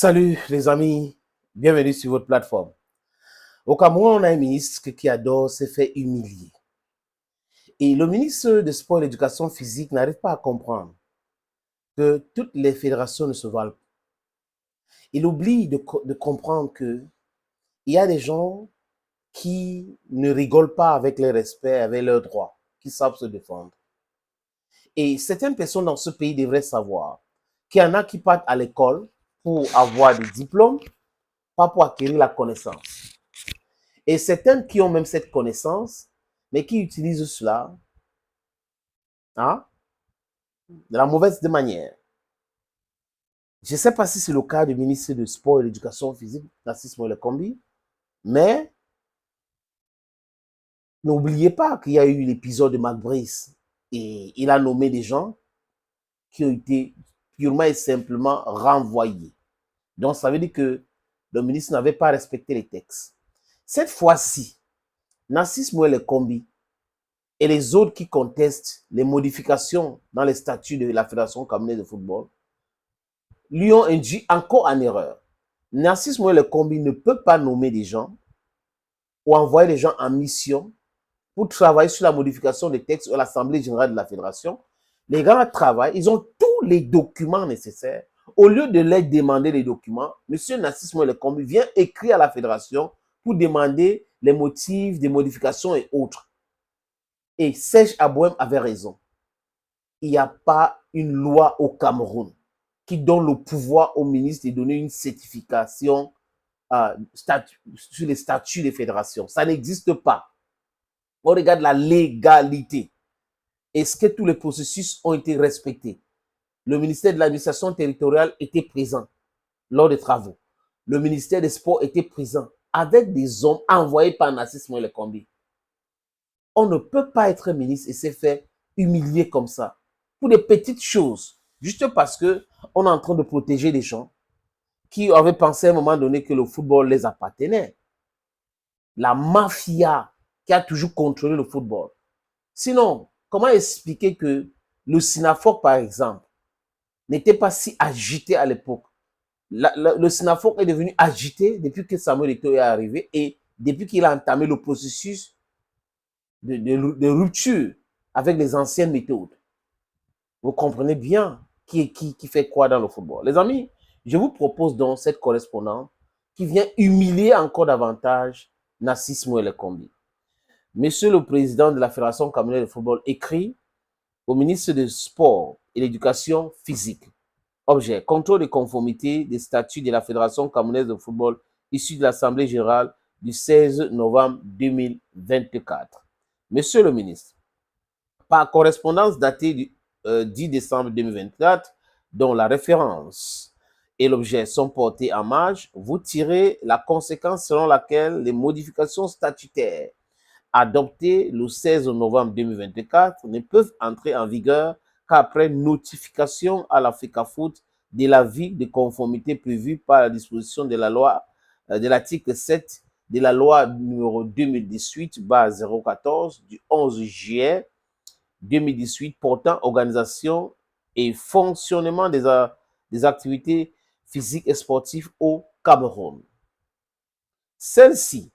Salut les amis, bienvenue sur votre plateforme. Au Cameroun, on a un ministre qui adore se faire humilier. Et le ministre de Sport et d'Éducation physique n'arrive pas à comprendre que toutes les fédérations ne se valent pas. Il oublie de comprendre qu'il y a des gens qui ne rigolent pas avec les respects, avec leurs droits, qui savent se défendre. Et certaines personnes dans ce pays devraient savoir qu'il y en a qui partent à l'école pour avoir des diplômes, pas pour acquérir la connaissance. Et certaines qui ont même cette connaissance, mais qui utilisent cela de la mauvaise manière. Je ne sais pas si c'est le cas du ministre de Sport et de l'Éducation physique, Narcisse Moïle Kombi, mais n'oubliez pas qu'il y a eu l'épisode de McBrice et il a nommé des gens qui ont été purement et simplement renvoyés. Donc, ça veut dire que le ministre n'avait pas respecté les textes. Cette fois-ci, Narcisse Moïle Kombi et les autres qui contestent les modifications dans les statuts de la Fédération camerounaise de football lui ont induit encore en erreur. Narcisse Moïle Kombi ne peut pas nommer des gens ou envoyer des gens en mission pour travailler sur la modification des textes à l'Assemblée générale de la Fédération. Les gars travaillent, ils ont tous les documents nécessaires. Au lieu de leur demander les documents, M. Narcisse Moïle Kombi vient écrire à la Fédération pour demander les motifs des modifications et autres. Et Serge Abouem avait raison. Il n'y a pas une loi au Cameroun qui donne le pouvoir au ministre de donner une certification sur les statuts des fédérations. Ça n'existe pas. On regarde la légalité. Est-ce que tous les processus ont été respectés? Le ministère de l'administration territoriale était présent lors des travaux. Le ministère des Sports était présent avec des hommes envoyés par Narcisse Moïle Kombi. On ne peut pas être ministre et se faire humilier comme ça pour des petites choses, juste parce qu'on est en train de protéger des gens qui avaient pensé à un moment donné que le football les appartenait. La mafia qui a toujours contrôlé le football. Sinon, comment expliquer que le Sinafoc, par exemple, n'était pas si agité à l'époque? Le Sinafoc est devenu agité depuis que Samuel Eto'o est arrivé et depuis qu'il a entamé le processus de rupture avec les anciennes méthodes. Vous comprenez bien qui fait quoi dans le football. Les amis, je vous propose donc cette correspondante qui vient humilier encore davantage Narcisse Moïle Kombi. Monsieur le Président de la Fédération camerounaise de football écrit au ministre des Sports et de l'Éducation physique. Objet, contrôle de conformité des statuts de la Fédération camerounaise de football issus de l'Assemblée générale du 16 novembre 2024. Monsieur le ministre, par correspondance datée du 10 décembre 2024, dont la référence et l'objet sont portés en marge, vous tirez la conséquence selon laquelle les modifications statutaires adoptées le 16 novembre 2024 ne peuvent entrer en vigueur qu'après notification à la FECAFOOT de l'avis de conformité prévu par la disposition de la loi de l'article 7 de la loi numéro 2018-014 du 11 juillet 2018 portant organisation et fonctionnement des activités physiques et sportives au Cameroun. Celle-ci,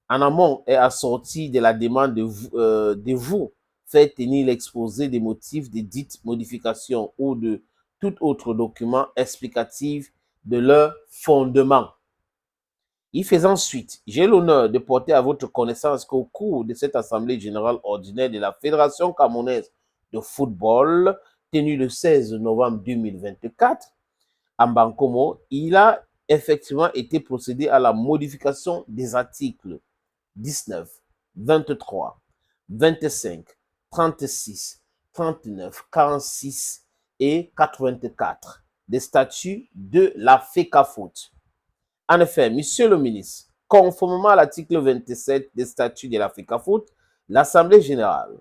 en amont, est assortie de la demande de vous faire tenir l'exposé des motifs de dites modifications ou de tout autre document explicatif de leur fondement. Y faisant suite, j'ai l'honneur de porter à votre connaissance qu'au cours de cette Assemblée générale ordinaire de la Fédération camerounaise de football, tenue le 16 novembre 2024, à Bankomo, il a effectivement été procédé à la modification des articles 19, 23, 25, 36, 39, 46 et 84 des statuts de la FECAFOOT. En effet, monsieur le ministre, conformément à l'article 27 des statuts de la FECAFOOT, l'Assemblée générale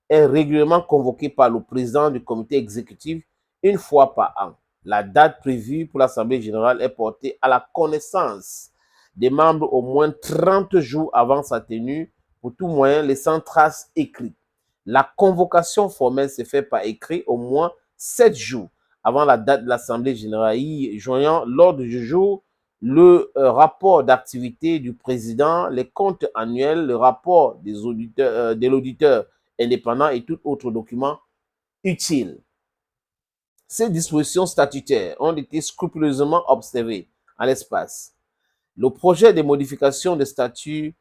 est régulièrement convoquée par le président du comité exécutif une fois par an. La date prévue pour l'Assemblée générale est portée à la connaissance des membres au moins 30 jours avant sa tenue, pour tout moyen laissant trace écrite. La convocation formelle se fait par écrit au moins 7 jours avant la date de l'Assemblée générale, joignant l'ordre du jour le rapport d'activité du président, les comptes annuels, le rapport de l'auditeur indépendant et tout autre document utile. Ces dispositions statutaires ont été scrupuleusement observées en l'espace. Le projet de modification de statut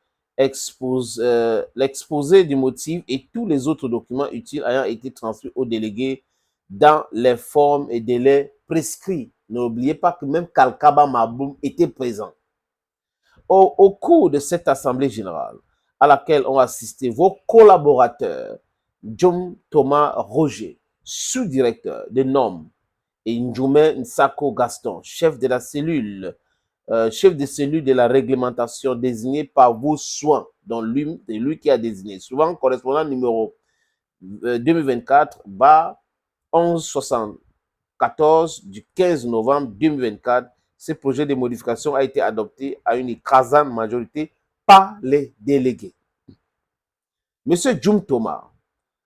l'exposé du motif et tous les autres documents utiles ayant été transmis aux délégués dans les formes et délais prescrits. N'oubliez pas que même Kalkaba Maboum était présent. Au cours de cette assemblée générale, à laquelle ont assisté vos collaborateurs, John Thomas Roger, sous-directeur des normes, et Ndjoume Nsako Gaston, chef de cellule de la réglementation désigné par vos soins, dont lui qui a désigné, souvent correspondant numéro 2024-1174 du 15 novembre 2024. Ce projet de modification a été adopté à une écrasante majorité par les délégués. Monsieur Djoum Thomas,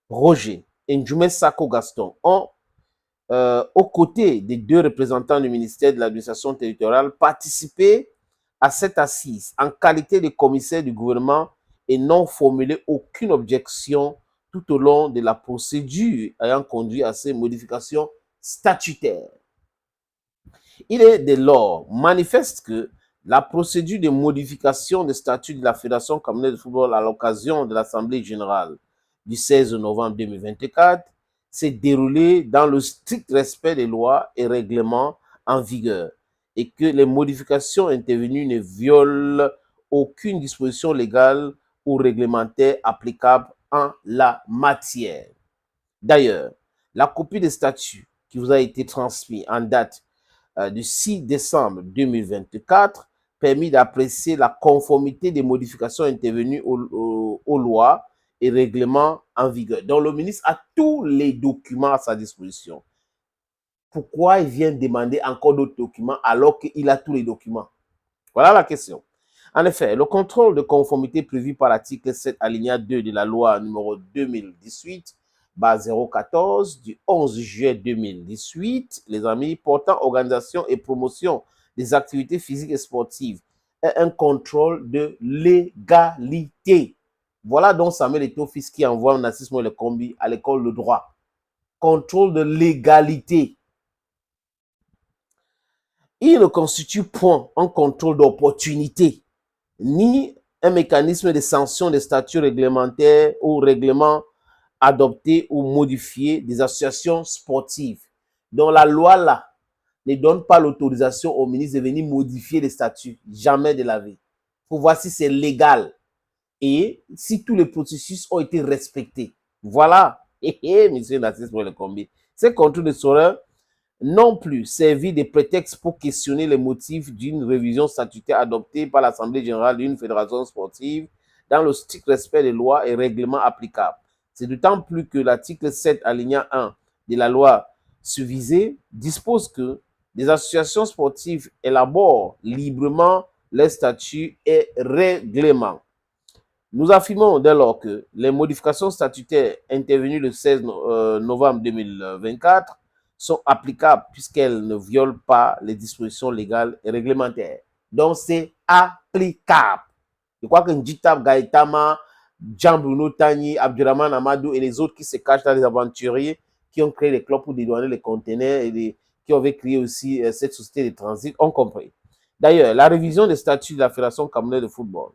Roger et Ndjoume Sako Gaston ont aux côtés des deux représentants du ministère de l'administration territoriale, participer à cette assise en qualité de commissaire du gouvernement et n'ont formulé aucune objection tout au long de la procédure ayant conduit à ces modifications statutaires. Il est dès lors manifeste que la procédure de modification des statuts de la Fédération camerounaise de football à l'occasion de l'Assemblée générale du 16 novembre 2024 s'est déroulée dans le strict respect des lois et règlements en vigueur et que les modifications intervenues ne violent aucune disposition légale ou réglementaire applicable en la matière. D'ailleurs, la copie des statuts qui vous a été transmise en date du 6 décembre 2024 permis d'apprécier la conformité des modifications intervenues aux lois et règlements en vigueur. Donc, le ministre a tous les documents à sa disposition. Pourquoi il vient demander encore d'autres documents alors qu'il a tous les documents? Voilà la question. En effet, le contrôle de conformité prévu par l'article 7 alinéa 2 de la loi numéro 2018-014 du 11 juillet 2018, les amis, portant organisation et promotion des activités physiques et sportives est un contrôle de légalité. Voilà donc Samuel Eto'o-Fils qui envoie Narcisse Moïse Lekombi à l'école de droit. Contrôle de légalité. Il ne constitue point un contrôle d'opportunité, ni un mécanisme de sanction des statuts réglementaires ou règlements adoptés ou modifiés des associations sportives. Donc la loi là ne donne pas l'autorisation au ministre de venir modifier les statuts, jamais de la vie. Pour voir si c'est légal et si tous les processus ont été respectés. Voilà. Monsieur Narcisse Moïse Lekombi, ces contrôles ne sauraient non plus servi de prétexte pour questionner les motifs d'une révision statutaire adoptée par l'Assemblée générale d'une fédération sportive dans le strict respect des lois et règlements applicables. C'est d'autant plus que l'article 7 alinéa 1 de la loi susvisée dispose que les associations sportives élaborent librement les statuts et règlements. Nous affirmons dès lors que les modifications statutaires intervenues le 16 novembre 2024 sont applicables puisqu'elles ne violent pas les dispositions légales et réglementaires. Donc, c'est applicable. Je crois que Njitab Gaïtama, Jean-Bruno Tagni, Abdurrahman Amadou et les autres qui se cachent dans les aventuriers qui ont créé les clubs pour dédouaner les conteneurs et qui avaient créé aussi cette société de transit ont compris. D'ailleurs, la révision des statuts de la Fédération camerounaise de football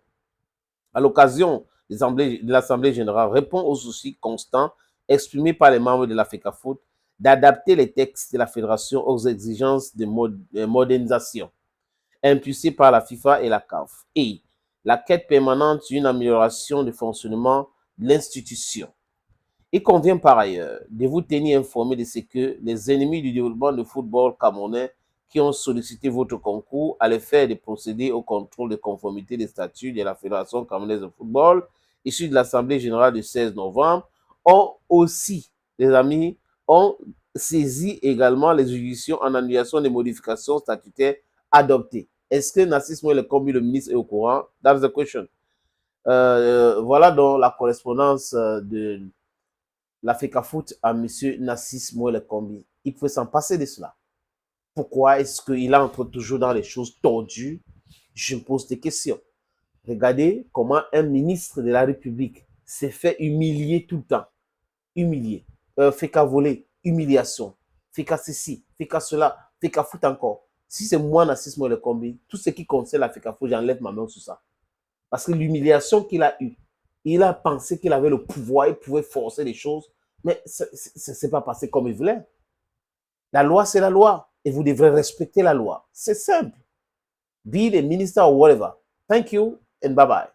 à l'occasion de l'Assemblée générale répond aux soucis constants exprimés par les membres de la FECAFOOT d'adapter les textes de la fédération aux exigences de modernisation impulsées par la FIFA et la CAF et la quête permanente d'une amélioration du fonctionnement de l'institution. Il convient par ailleurs de vous tenir informé de ce que les ennemis du développement du football camerounais qui ont sollicité votre concours à l'effet de procéder au contrôle de conformité des statuts de la Fédération camerounaise de football issus de l'Assemblée générale du 16 novembre ont aussi, les amis, ont saisi également les juridictions en annulation des modifications statutaires adoptées. Est-ce que Narcisse Moïse Lekombi, le ministre, est au courant? That's the question. Voilà donc la correspondance de la FECAFOOT à M. Nassis Moël Kombi. Il pouvait s'en passer de cela. Pourquoi est-ce qu'il entre toujours dans les choses tordues? Je me pose des questions. Regardez comment un ministre de la République s'est fait humilier tout le temps. Humilié. Fait qu'à voler. Humiliation. Fait qu'à ceci. Fait qu'à cela. Fait qu'à foutre encore. Si c'est moi, Nassis Moël Kombi, tout ce qui concerne la FECAFOOT, j'enlève ma main sur ça. Parce que l'humiliation qu'il a eue, il a pensé qu'il avait le pouvoir, il pouvait forcer les choses, mais ça ne s'est pas passé comme il voulait. La loi, c'est la loi. Et vous devrez respecter la loi. C'est simple. Be the minister or whatever. Thank you and bye-bye.